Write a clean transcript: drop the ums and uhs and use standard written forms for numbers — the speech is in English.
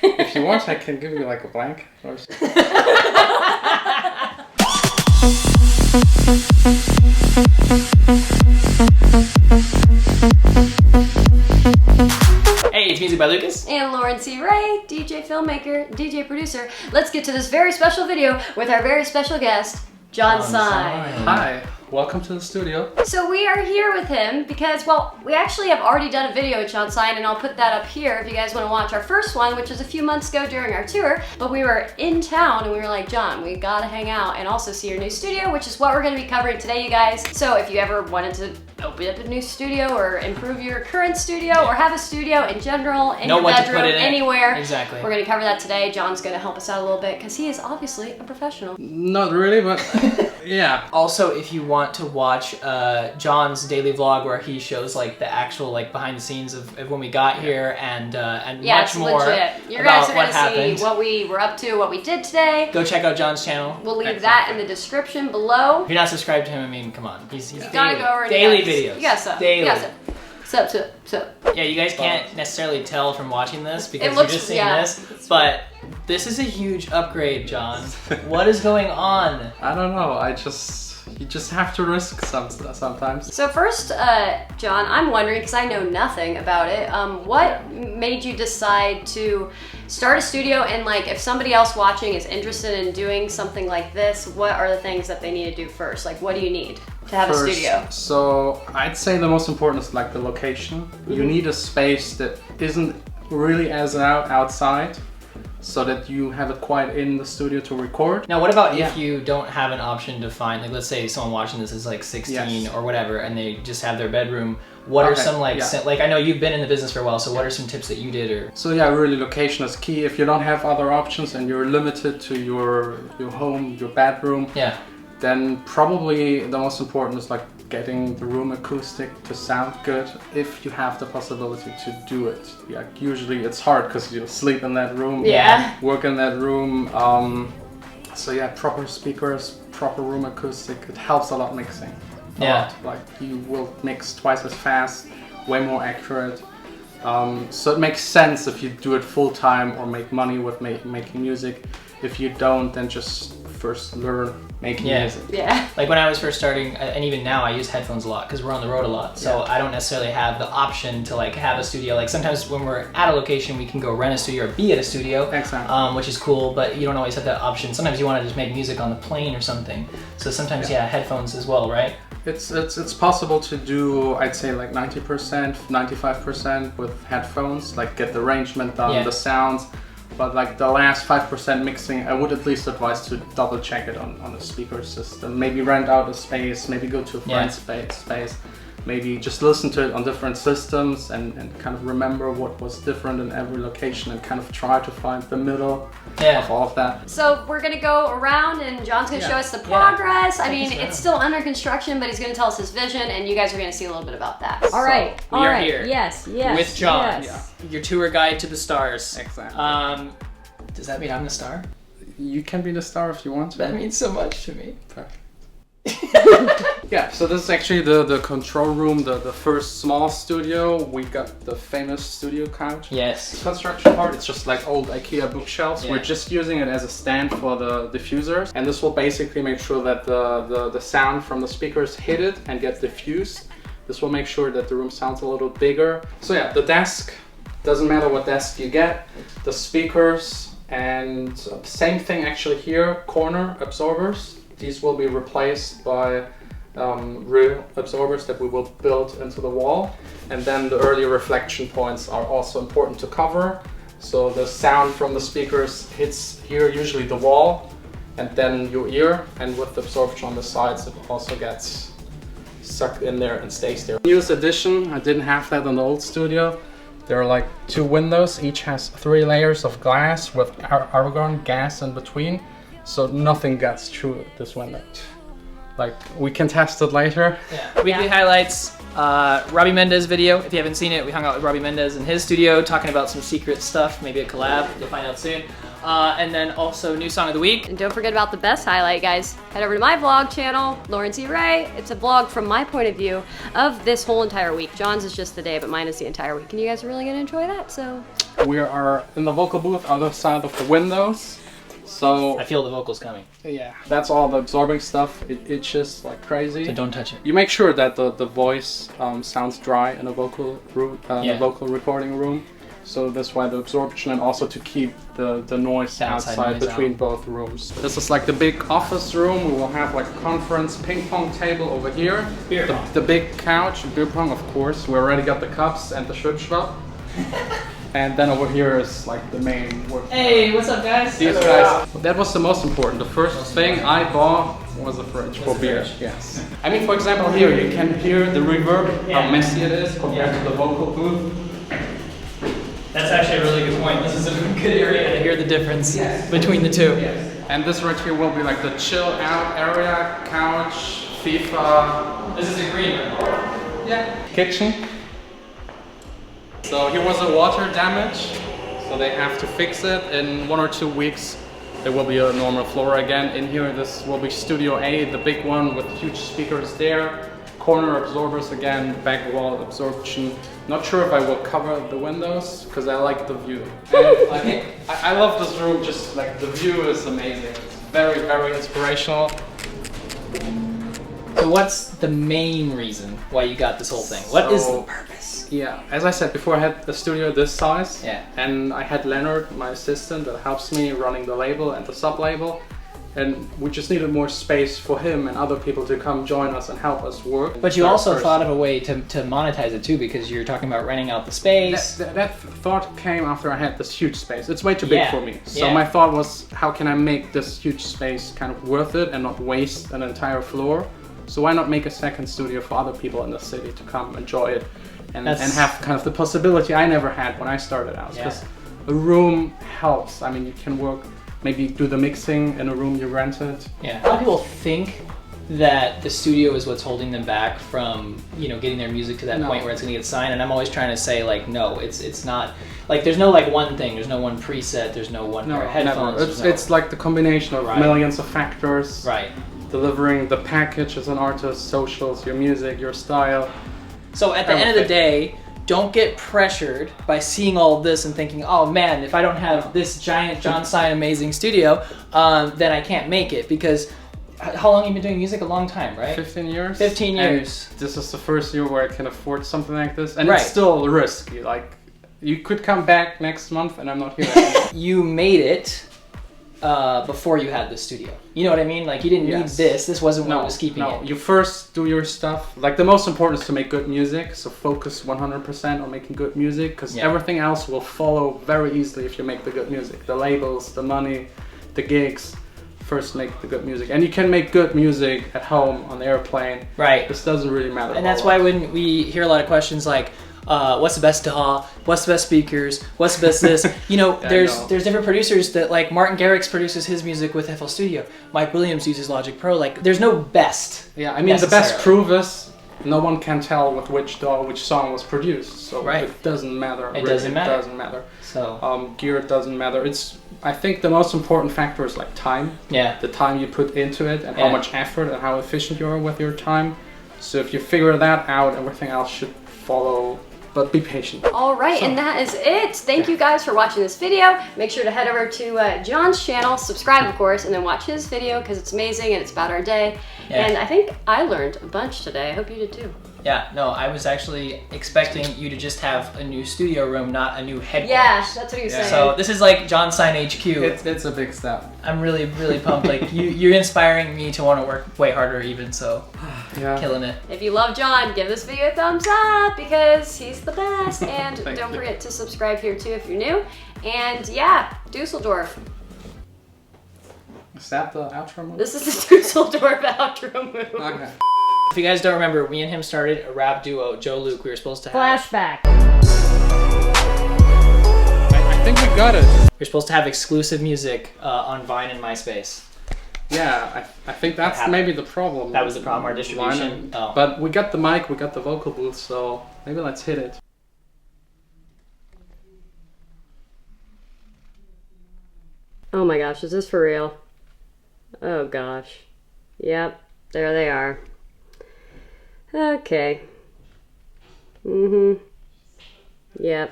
If you want, I can give you like a blank or something. Hey, it's Music by Lucas. And Lauren C. Ray, DJ filmmaker, DJ producer. Let's get to this very special video with our very special guest, Jon Sine. Hi, welcome to the studio. So we are here with him because, well, we actually have already done a video with Jon Sine, and I'll put that up here if you guys want to watch our first one, which was a few months ago during our tour. But we were in town and we were like, Jon, we gotta hang out and also see your new studio, which is what we're gonna be covering today, you guys. So if you ever wanted to open up a new studio or improve your current studio or have a studio in general, in your bedroom, anywhere, exactly. We're gonna cover that today. Jon's gonna help us out a little bit because he is obviously a professional. Not really, but yeah. Also, if you want to watch Jon's daily vlog where he shows like the actual like behind the scenes of when we got here and much more legit. You about guys are what gonna happened. see what we were up to, what we did today. Go check out Jon's channel. We'll leave that in the description below. If you're not subscribed to him, I mean, come on. He's you gotta go already. Daily videos. You got some. Daily. You got some. So. Yeah, you guys can't necessarily tell from watching this because looks, you're just seeing this, but this is a huge upgrade, Jon. What is going on? I don't know. You just have to risk sometimes. So first, Jon, I'm wondering, because I know nothing about it, what made you decide to start a studio, and like if somebody else watching is interested in doing something like this, what are the things that they need to do first? Like what do you need to have a studio? So I'd say the most important is like the location. Mm-hmm. You need a space that isn't really as outside, so that you have it quite in the studio to record. Now what about if you don't have an option to find, like let's say someone watching this is like 16 or whatever and they just have their bedroom, what are some like, like I know you've been in the business for a while, so what are some tips that you did? Or So yeah, really location is key. If you don't have other options and you're limited to your home, your bedroom, then probably the most important is like getting the room acoustic to sound good if you have the possibility to do it. Yeah, usually it's hard because you sleep in that room, work in that room. So yeah, proper speakers, proper room acoustic, it helps a lot mixing. A lot. Like you will mix twice as fast, way more accurate. So it makes sense if you do it full time or make money with making music. If you don't, then just first learn making music. Yeah. Like when I was first starting, and even now I use headphones a lot because we're on the road a lot. So I don't necessarily have the option to like have a studio. Like sometimes when we're at a location, we can go rent a studio or be at a studio, which is cool, but you don't always have that option. Sometimes you want to just make music on the plane or something. So sometimes, headphones as well, right? It's possible to do, I'd say like 90%, 95% with headphones, like get the arrangement done, the sounds. But like the last 5% mixing, I would at least advise to double check it on a speaker system. Maybe rent out a space, maybe go to a friend's space, maybe just listen to it on different systems and kind of remember what was different in every location and kind of try to find the middle of all of that. So we're gonna go around and Jon's gonna show us the progress. I mean, it's still under construction, but he's gonna tell us his vision and you guys are gonna see a little bit about that. All right, we are here. Yes. With Jon, your tour guide to the stars. Exactly. Does that mean I'm the star? You can be the star if you want to. That means so much to me. Perfect. Yeah, so this is actually the control room, the first small studio. We got the famous studio couch. Yes. Construction part, it's just like old IKEA bookshelves. We're just using it as a stand for the diffusers. And this will basically make sure that the sound from the speakers hit it and get diffused. This will make sure that the room sounds a little bigger. So yeah, the desk, doesn't matter what desk you get. The speakers, and same thing actually here, corner absorbers. These will be replaced by real absorbers that we will build into the wall. And then the early reflection points are also important to cover. So the sound from the speakers hits here, usually the wall, and then your ear. And with the absorption on the sides, it also gets sucked in there and stays there. Newest addition, I didn't have that in the old studio. There are like 2 windows, each has 3 layers of glass with argon gas in between. So nothing gets through this window. Like, we can test it later. Yeah. Weekly highlights, Robbie Mendez video. If you haven't seen it, we hung out with Robbie Mendez in his studio talking about some secret stuff, maybe a collab, you'll find out soon. And then also new song of the week. And don't forget about the best highlight, guys. Head over to my vlog channel, Lauren C. Ray. It's a vlog from my point of view of this whole entire week. Jon's is just the day, but mine is the entire week. And you guys are really gonna enjoy that, so We are in the vocal booth, other side of the windows. So I feel the vocals coming. Yeah, that's all the absorbing stuff. It itches like crazy. So don't touch it. You make sure that the voice sounds dry in a vocal recording room. So that's why the absorption, and also to keep the noise outside between both rooms. This is like the big office room. We will have like a conference ping pong table over here. The big couch, beer pong of course. We already got the cups and the Schutzschwab. And then over here is like the main work. Hey, what's up guys? These guys. That was the most important. The first thing I bought was a fridge for beer. Yes. I mean, for example, here you can hear the reverb, how messy it is compared to the vocal booth. That's actually a really good point. This is a good area to hear the difference between the two. And this right here will be like the chill out area, couch, FIFA. This is a green room. Yeah. Kitchen. So here was a water damage, so they have to fix it. In 1 or 2 weeks there will be a normal floor again. In here this will be Studio A, the big one with huge speakers there. Corner absorbers again, back wall absorption. Not sure if I will cover the windows because I like the view. And I love this room, just like the view is amazing. It's very, very inspirational. So what's the main reason why you got this whole thing? What is the purpose? Yeah, as I said before, I had a studio this size. Yeah. And I had Leonard, my assistant, that helps me running the label and the sub-label. And we just needed more space for him and other people to come join us and help us work. But you also thought of a way to monetize it too, because you're talking about renting out the space. That thought came after I had this huge space. It's way too big for me. So Yeah. my thought was, how can I make this huge space kind of worth it and not waste an entire floor? So why not make a second studio for other people in the city to come enjoy it and have kind of the possibility I never had when I started out. Because a room helps. I mean, you can work, maybe do the mixing in a room you rented. Yeah. A lot of people think that the studio is what's holding them back from, you know, getting their music to that point where it's gonna get signed. And I'm always trying to say, like, no, it's not. Like, there's no like one thing. There's no one preset. There's no one pair of headphones. It's like the combination of millions of factors. Right. Delivering the package as an artist, socials, your music, your style. So at the end of the day, don't get pressured by seeing all of this and thinking, oh man, if I don't have this giant Jon Sine amazing studio, then I can't make it. Because how long have you been doing music? A long time, right? 15 years. 15 years. And this is the first year where I can afford something like this. And it's still risky. Like, you could come back next month and I'm not here anymore. You made it before you had the studio. You know what I mean? Like, you didn't need this. This wasn't what was keeping it. You first do your stuff. Like, the most important is to make good music. So focus 100% on making good music, because everything else will follow very easily if you make the good music. The labels, the money, the gigs. First make the good music. And you can make good music at home, on the airplane. Right. This doesn't really matter. And that's why when we hear a lot of questions like, what's the best DAW? What's the best speakers? What's the best this? You know, there's different producers that, like, Martin Garrix produces his music with FL Studio. Mike Williams uses Logic Pro. Like, there's no best. Yeah, I mean, the best proof is no one can tell with which DAW which song was produced. So it doesn't matter. It doesn't matter. It doesn't matter. So gear doesn't matter. I think the most important factor is like time. Yeah. The time you put into it and how much effort and how efficient you are with your time. So if you figure that out, everything else should follow. But be patient. All right, and that is it. Thank you guys for watching this video. Make sure to head over to Jon's channel, subscribe of course, and then watch his video because it's amazing and it's about our day. Yeah. And I think I learned a bunch today. I hope you did too. Yeah, no, I was actually expecting you to just have a new studio room, not a new headquarters. Yeah, that's what he was saying. So this is like Jon Sine HQ. It's a big step. I'm really, really pumped. Like you're inspiring me to want to work way harder even, so killing it. If you love Jon, give this video a thumbs up because he's the best. And don't forget to subscribe here too if you're new. And yeah, Dusseldorf. Is that the outro move? This is the Dusseldorf outro move. Okay. If you guys don't remember, me and him started a rap duo, Joe Luke. We were supposed to have... Flashback. I think we got it. We were supposed to have exclusive music on Vine and MySpace. Yeah, I think that's maybe the problem. That was the problem, our distribution. Oh. But we got the mic, we got the vocal booth, so maybe let's hit it. Oh my gosh, is this for real? Oh gosh. Yep, there they are. Okay. Yep.